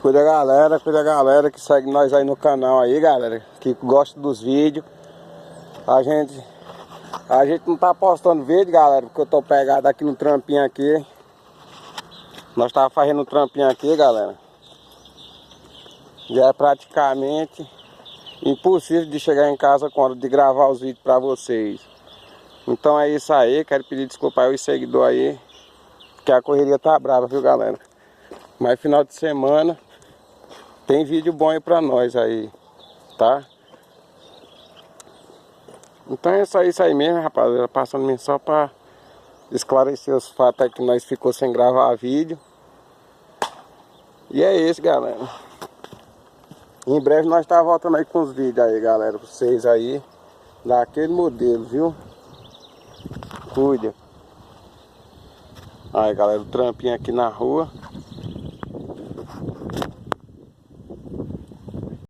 Cuida a galera que segue nós aí no canal aí, galera, que gosta dos vídeos. A gente não tá postando vídeo, galera, porque eu tô pegado aqui no trampinho aqui. Nós tava fazendo um trampinho aqui, galera. Já é praticamente impossível de chegar em casa com hora de gravar os vídeos pra vocês. Então é isso aí, quero pedir desculpa aí aos seguidores aí, porque a correria tá brava, viu, galera? Mas final de semana tem vídeo bom aí pra nós aí, tá? Então é só isso aí mesmo, rapaziada. Passando mesmo só pra esclarecer os fatos aí que nós ficou sem gravar vídeo. E é isso, galera. Em breve nós tá voltando aí com os vídeos aí, galera, pra vocês aí, daquele modelo, viu? Cuida. Aí, galera, o trampinho aqui na rua.